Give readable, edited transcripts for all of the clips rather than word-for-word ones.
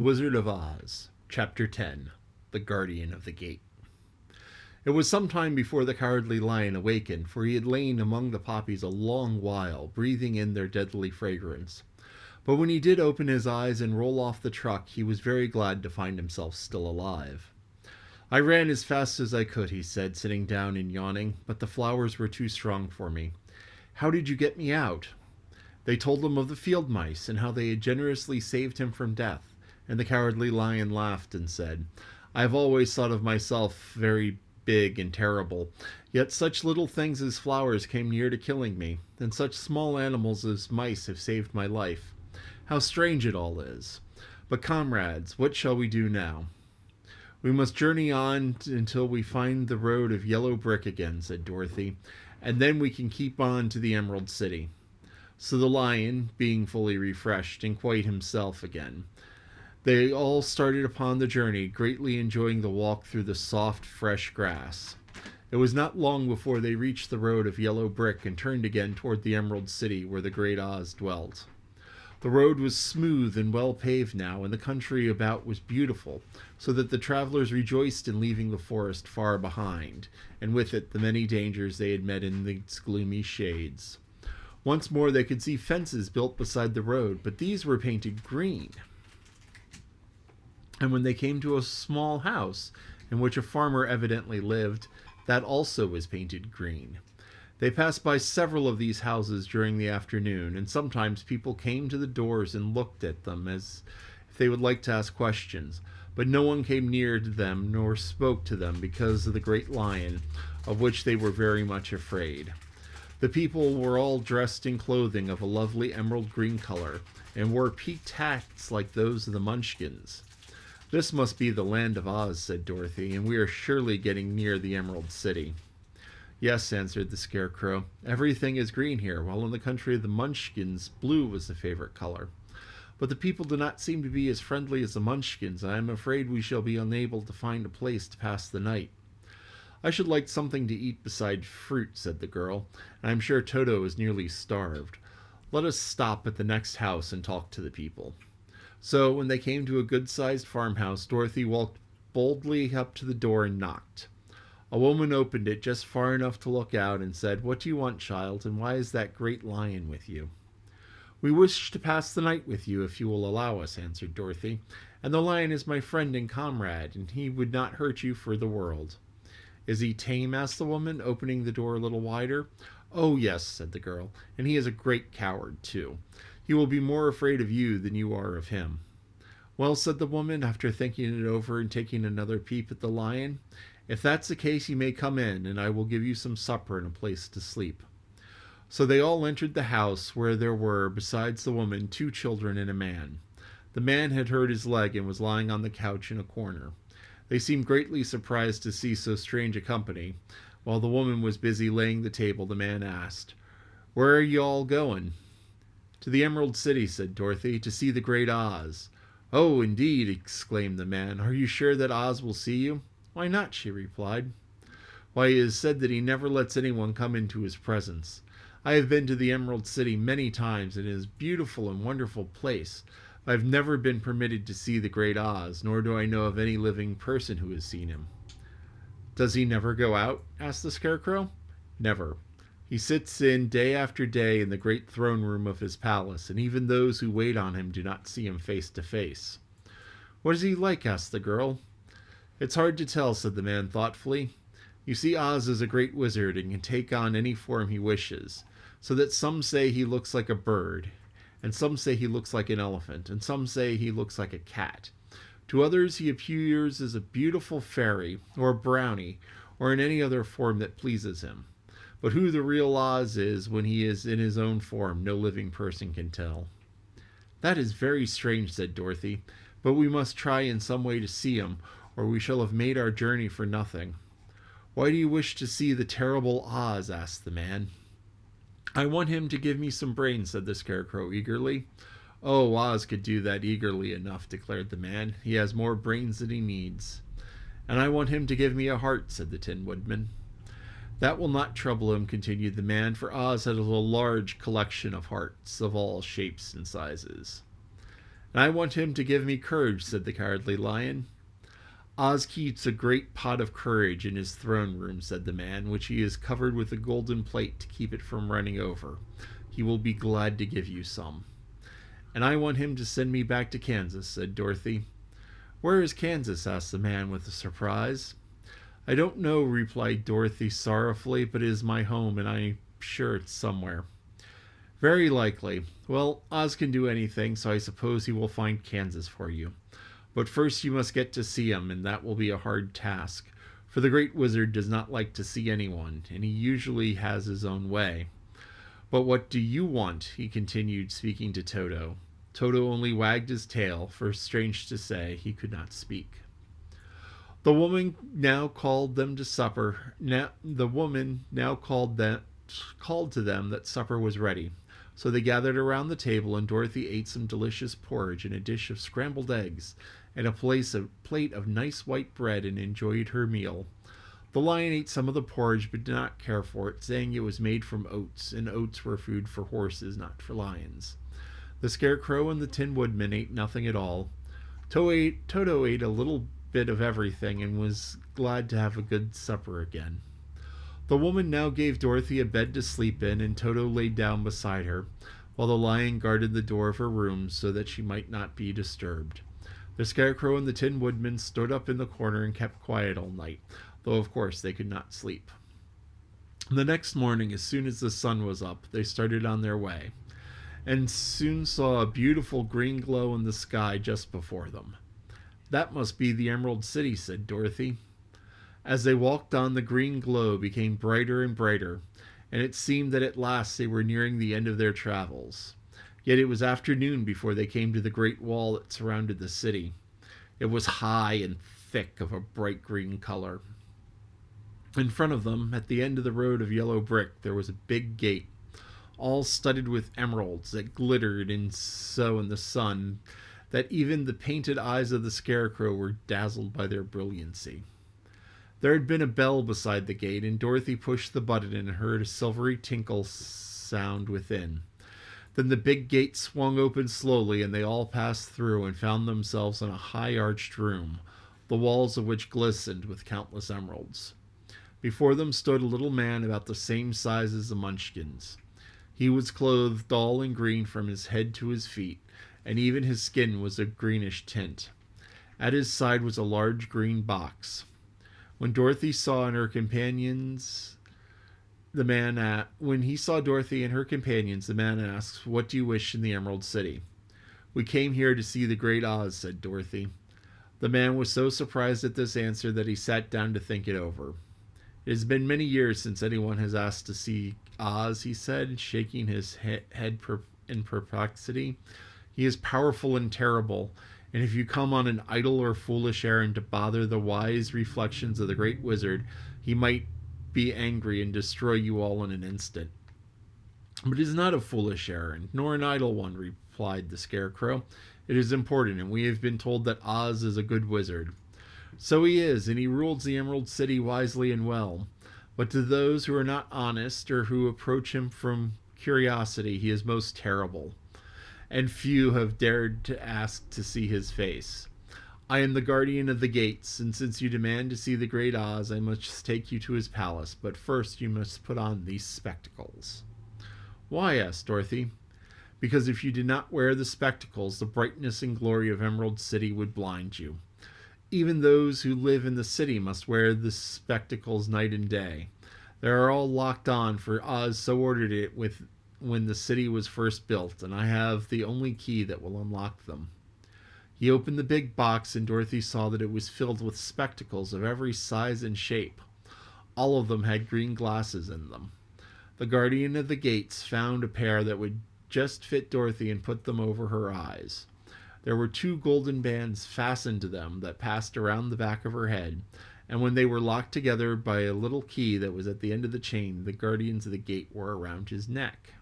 Wizard of Oz, Chapter 10, The Guardian of the Gate. It was some time before the Cowardly Lion awakened, for he had lain among the poppies a long while, breathing in their deadly fragrance. But when he did open his eyes and roll off the truck, he was very glad to find himself still alive. I ran as fast as I could, he said, sitting down and yawning, but the flowers were too strong for me. How did you get me out? They told him of the field mice and how they had generously saved him from death. And the Cowardly Lion laughed and said, I have always thought of myself very big and terrible, yet such little things as flowers came near to killing me, and such small animals as mice have saved my life. How strange it all is. But comrades, what shall we do now? We must journey on until we find the road of yellow brick again, said Dorothy, and then we can keep on to the Emerald City. So the lion, being fully refreshed and quite himself again, they all started upon the journey, greatly enjoying the walk through the soft, fresh grass. It was not long before they reached the road of yellow brick and turned again toward the Emerald City where the great Oz dwelt. The road was smooth and well paved now, and the country about was beautiful, so that the travelers rejoiced in leaving the forest far behind, and with it the many dangers they had met in its gloomy shades. Once more they could see fences built beside the road, but these were painted green. And when they came to a small house, in which a farmer evidently lived, that also was painted green. They passed by several of these houses during the afternoon, and sometimes people came to the doors and looked at them as if they would like to ask questions, but no one came near to them nor spoke to them because of the great lion, of which they were very much afraid. The people were all dressed in clothing of a lovely emerald green color, and wore peaked hats like those of the Munchkins. This must be the land of Oz, said Dorothy, and we are surely getting near the Emerald City. Yes, answered the Scarecrow. Everything is green here, while in the country of the Munchkins, blue was the favorite color. But the people do not seem to be as friendly as the Munchkins, and I am afraid we shall be unable to find a place to pass the night. I should like something to eat beside fruit, said the girl, and I am sure Toto is nearly starved. Let us stop at the next house and talk to the people. So, when they came to a good-sized farmhouse, Dorothy walked boldly up to the door and knocked. A woman opened it just far enough to look out and said, What do you want, child, and why is that great lion with you? We wish to pass the night with you, if you will allow us, answered Dorothy, and the lion is my friend and comrade, and he would not hurt you for the world. Is he tame? Asked the woman, opening the door a little wider. Oh, yes, said the girl, and he is a great coward, too. He will be more afraid of you than you are of him. Well, said the woman, after thinking it over and taking another peep at the lion, if that's the case, you may come in, and I will give you some supper and a place to sleep. So they all entered the house, where there were, besides the woman, 2 children and a man. The man had hurt his leg and was lying on the couch in a corner. They seemed greatly surprised to see so strange a company. While the woman was busy laying the table, the man asked, Where are you all going? To the Emerald City, said Dorothy, to see the great Oz. Oh, indeed, exclaimed the man. Are you sure that Oz will see you? Why not? She replied. Why, it is said that he never lets anyone come into his presence. I have been to the Emerald City many times, and it is a beautiful and wonderful place. I have never been permitted to see the great Oz, nor do I know of any living person who has seen him. Does he never go out? Asked the Scarecrow. Never. He sits in day after day in the great throne room of his palace, and even those who wait on him do not see him face to face. What is he like? Asked the girl. It's hard to tell, said the man thoughtfully. You see, Oz is a great wizard and can take on any form he wishes, so that some say he looks like a bird, and some say he looks like an elephant, and some say he looks like a cat. To others he appears as a beautiful fairy, or a brownie, or in any other form that pleases him. But who the real Oz is when he is in his own form, no living person can tell. That is very strange, said Dorothy, but we must try in some way to see him, or we shall have made our journey for nothing. Why do you wish to see the terrible Oz? Asked the man. I want him to give me some brains, said the Scarecrow eagerly. Oh, Oz could do that eagerly enough, declared the man. He has more brains than he needs. And I want him to give me a heart, said the Tin Woodman. That will not trouble him, continued the man, for Oz has a large collection of hearts of all shapes and sizes. And I want him to give me courage, said the Cowardly Lion. Oz keeps a great pot of courage in his throne room, said the man, which he has covered with a golden plate to keep it from running over. He will be glad to give you some. And I want him to send me back to Kansas, said Dorothy. Where is Kansas? Asked the man with a surprise. I don't know, replied Dorothy sorrowfully, but it is my home, and I'm sure it's somewhere. Very likely. Well, Oz can do anything, so I suppose he will find Kansas for you. But first you must get to see him, and that will be a hard task, for the Great Wizard does not like to see anyone, and he usually has his own way. But what do you want? He continued, speaking to Toto. Toto only wagged his tail, for strange to say, he could not speak. The woman now called them to supper. The woman now called to them that supper was ready. So they gathered around the table, and Dorothy ate some delicious porridge and a dish of scrambled eggs and a plate of nice white bread and enjoyed her meal. The lion ate some of the porridge but did not care for it, saying it was made from oats, and oats were food for horses, not for lions. The Scarecrow and the Tin Woodman ate nothing at all. Toto ate a little bit of everything and was glad to have a good supper again. The woman now gave Dorothy a bed to sleep in, and Toto lay down beside her, while the lion guarded the door of her room so that she might not be disturbed. The Scarecrow and the Tin Woodman stood up in the corner and kept quiet all night, though of course they could not sleep. The next morning, as soon as the sun was up, they started on their way, and soon saw a beautiful green glow in the sky just before them. That must be the Emerald City, said Dorothy. As they walked on, the green glow became brighter and brighter, and it seemed that at last they were nearing the end of their travels. Yet it was afternoon before they came to the great wall that surrounded the city. It was high and thick, of a bright green color. In front of them, at the end of the road of yellow brick, there was a big gate, all studded with emeralds that glittered in the sun that even the painted eyes of the Scarecrow were dazzled by their brilliancy. There had been a bell beside the gate, and Dorothy pushed the button and heard a silvery tinkle sound within. Then the big gate swung open slowly, and they all passed through and found themselves in a high arched room, the walls of which glistened with countless emeralds. Before them stood a little man about the same size as the Munchkins. He was clothed all in green from his head to his feet, and even his skin was a greenish tint. At his side was a large green box. When Dorothy saw and her companions, when he saw Dorothy and her companions, the man asked, "What do you wish in the Emerald City?" "We came here to see the Great Oz," said Dorothy. The man was so surprised at this answer that he sat down to think it over. "It has been many years since anyone has asked to see Oz," he said, shaking his head in perplexity. "He is powerful and terrible, and if you come on an idle or foolish errand to bother the wise reflections of the Great Wizard, he might be angry and destroy you all in an instant." "But it is not a foolish errand, nor an idle one," replied the Scarecrow. "It is important, and we have been told that Oz is a good wizard." "So he is, and he rules the Emerald City wisely and well. But to those who are not honest, or who approach him from curiosity, he is most terrible, and few have dared to ask to see his face. I am the guardian of the gates, and since you demand to see the Great Oz, I must take you to his palace, but first you must put on these spectacles." "Why?" asked Dorothy. "Because if you did not wear the spectacles, the brightness and glory of Emerald City would blind you. Even those who live in the city must wear the spectacles night and day. They are all locked on, for Oz so ordered it when the city was first built, and I have the only key that will unlock them." He opened the big box, and Dorothy saw that it was filled with spectacles of every size and shape. All of them had green glasses in them. The guardian of the gates found a pair that would just fit Dorothy and put them over her eyes. There were 2 golden bands fastened to them that passed around the back of her head, and when they were locked together by a little key that was at the end of the chain, the guardians of the gate were around his neck.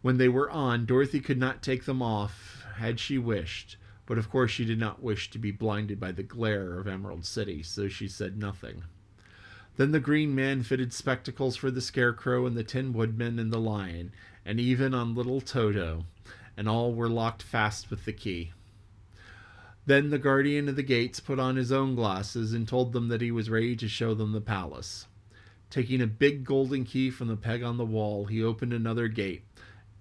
When they were on, Dorothy could not take them off had she wished, but of course she did not wish to be blinded by the glare of Emerald City, so she said nothing. Then the Green Man fitted spectacles for the Scarecrow and the Tin Woodman and the Lion, and even on little Toto, and all were locked fast with the key. Then the guardian of the gates put on his own glasses and told them that he was ready to show them the palace. Taking a big golden key from the peg on the wall, he opened another gate,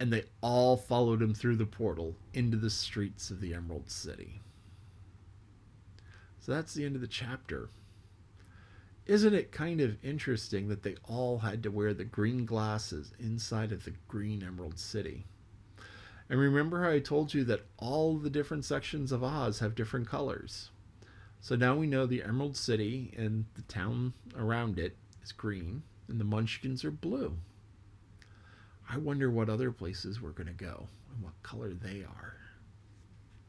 and they all followed him through the portal into the streets of the Emerald City. So that's the end of the chapter. Isn't it kind of interesting that they all had to wear the green glasses inside of the green Emerald City? And remember how I told you that all the different sections of Oz have different colors? So now we know the Emerald City and the town around it is green, and the Munchkins are blue. I wonder what other places we're going to go and what color they are.